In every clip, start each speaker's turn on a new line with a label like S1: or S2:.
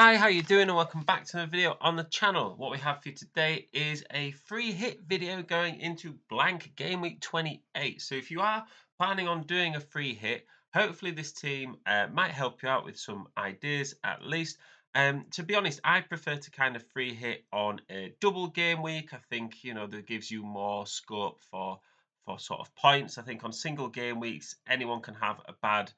S1: Hi, how you doing? And welcome back to another video on the channel. What we have for you today is a free hit video going into blank game week 28. So if you are planning on doing a free hit, hopefully this team might help you out with some ideas at least. To be honest, I prefer to kind of free hit on a double game week. I think that gives you more scope for sort of points. I think on single game weeks, anyone can have a bad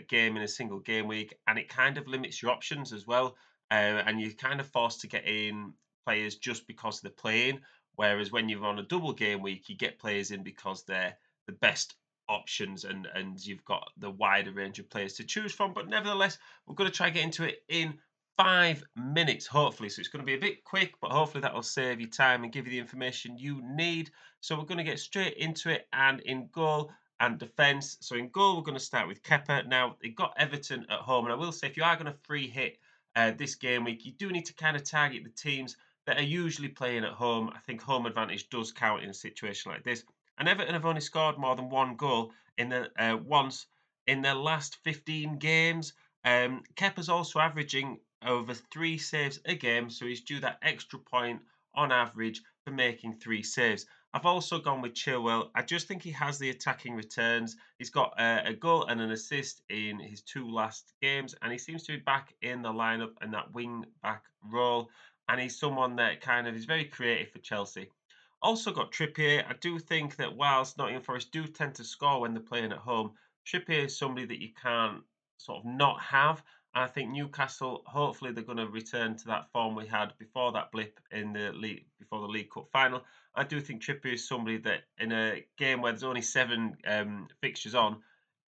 S1: game in a single game week, and it kind of limits your options as well. And you're kind of forced to get in players just because they're playing. Whereas when you're on a double game week, you get players in because they're the best options, and you've got the wider range of players to choose from. But nevertheless, we're going to try and get into it in 5 minutes, hopefully. So it's going to be a bit quick, but hopefully that will save you time and give you the information you need. So we're going to get straight into it. And in goal, and defence. So in goal, we're going to start with Kepa. Now, they got Everton at home, and I will say, if you are going to free hit this game week, you do need to kind of target the teams that are usually playing at home. I think home advantage does count in a situation like this. And Everton have only scored more than one goal in the once in their last 15 games. Kepa's also averaging over 3 saves a game, so he's due that extra point on average for making 3 saves. I've also gone with Chilwell. I just think he has the attacking returns. He's got a goal and an assist in his two last games, and he seems to be back in the lineup in that wing back role. And he's someone that kind of is very creative for Chelsea. Also got Trippier. I do think that whilst Nottingham Forest do tend to score when they're playing at home, Trippier is somebody that you can't sort of not have. And I think Newcastle, hopefully, they're going to return to that form we had before that blip in the league, before the League Cup final. I do think Trippier is somebody that in a game where there's only seven fixtures on,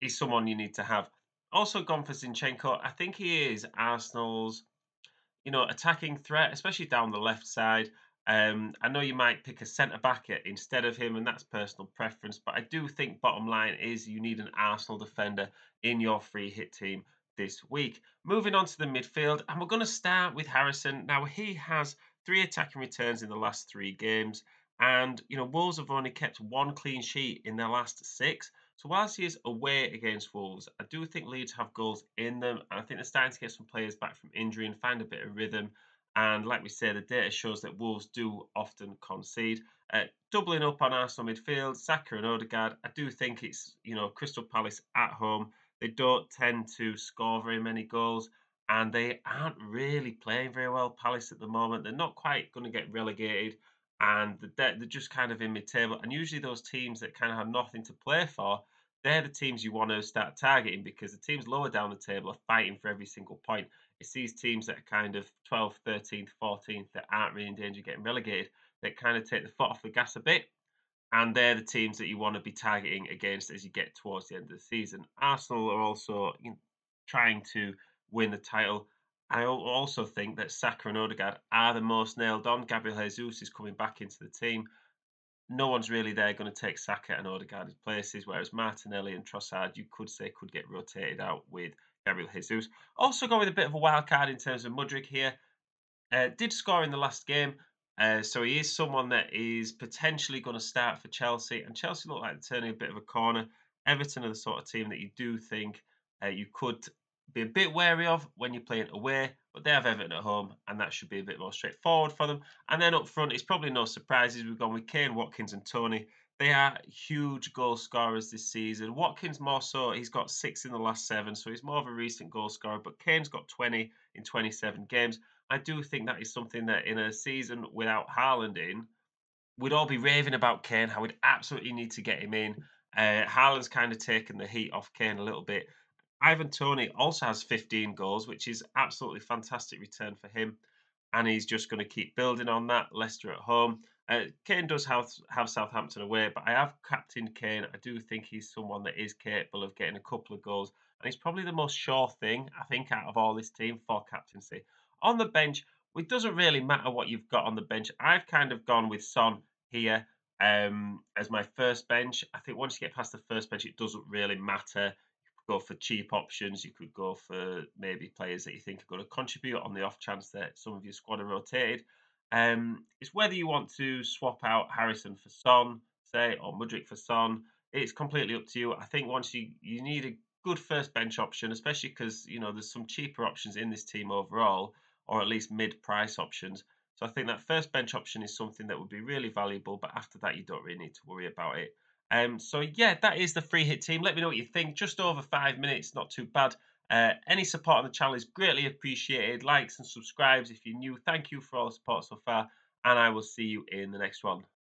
S1: is someone you need to have. Also gone for Zinchenko. I think he is Arsenal's attacking threat, especially down the left side. I know you might pick a centre back instead of him, and that's personal preference. But I do think bottom line is you need an Arsenal defender in your free hit team this week. Moving on to the midfield, and we're going to start with Harrison. Now he has 3 attacking returns in the last 3 games, and Wolves have only kept 1 clean sheet in their last 6. So whilst he is away against Wolves, I do think Leeds have goals in them, and I think they're starting to get some players back from injury and find a bit of rhythm. And like we say, the data shows that Wolves do often concede. Doubling up on Arsenal midfield, Saka and Odegaard. I do think it's Crystal Palace at home. They don't tend to score very many goals, and they aren't really playing very well. Palace at the moment, they're not quite going to get relegated, and they're just kind of in mid-table. And usually those teams that kind of have nothing to play for, they're the teams you want to start targeting because the teams lower down the table are fighting for every single point. It's these teams that are kind of 12th, 13th, 14th that aren't really in danger of getting relegated that kind of take the foot off the gas a bit. And they're the teams that you want to be targeting against as you get towards the end of the season. Arsenal are also trying to win the title. I also think that Saka and Odegaard are the most nailed on. Gabriel Jesus is coming back into the team. No one's really there going to take Saka and Odegaard's places, whereas Martinelli and Trossard, you could say, could get rotated out with Gabriel Jesus. Also going with a bit of a wild card in terms of Mudryk here. Did score in the last game, so he is someone that is potentially going to start for Chelsea. And Chelsea look like they're turning a bit of a corner. Everton are the sort of team that you do think you could be a bit wary of when you're playing away, but they have Everton at home, and that should be a bit more straightforward for them. And then up front, it's probably no surprises. We've gone with Kane, Watkins, and Tony. They are huge goal scorers this season. Watkins more so, he's got 6 in the last 7, so he's more of a recent goal scorer. But Kane's got 20 in 27 games. I do think that is something that in a season without Haaland in, we'd all be raving about Kane, how we'd absolutely need to get him in. Haaland's kind of taken the heat off Kane a little bit. Ivan Toney also has 15 goals, which is absolutely fantastic return for him. And he's just going to keep building on that. Leicester at home. Kane does have Southampton away, but I have captained Kane. I do think he's someone that is capable of getting a couple of goals. And he's probably the most sure thing, I think, out of all this team for captaincy. On the bench, it doesn't really matter what you've got on the bench. I've kind of gone with Son here as my first bench. I think once you get past the first bench, it doesn't really matter. Go for cheap options. You could go for maybe players that you think are going to contribute on the off chance that some of your squad are rotated. It's whether you want to swap out Harrison for Son, say, or Mudryk for Son. It's completely up to you. I think once you need good first bench option, especially because there's some cheaper options in this team overall, or at least mid-price options. So I think that first bench option is something that would be really valuable, but after that, you don't really need to worry about it. So yeah, that is the free hit team. Let me know what you think. Just over 5 minutes, not too bad. Any support on the channel is greatly appreciated. Likes and subscribes if you're new. Thank you for all the support so far, and I will see you in the next one.